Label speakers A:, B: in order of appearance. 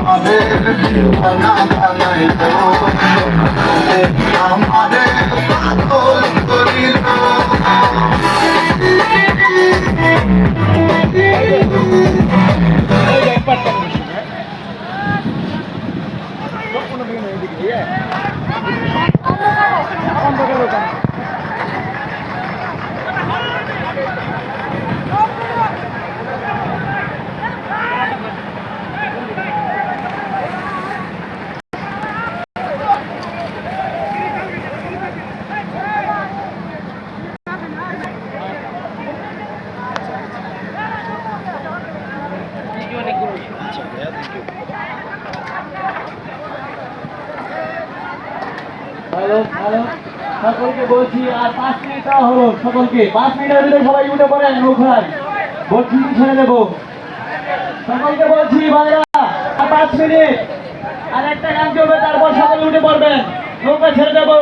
A: আমাদের জীবনা বানাইল আমাদের পাগল করিল
B: হ্যালো হ্যালো সকলকে বলছি আর 5 মিনিট দেওয়া হলো সকলকে 5 মিনিটের ভিতরে সবাই উঠে পড়েন নৌকায় বলছি ছেড়ে দেবো সকলকে বলছি ভাইরা আর 5 মিনিট আর একটা গান চলবে তারপর সকলে উঠে পড়বেন নৌকা ছেড়ে দেবো।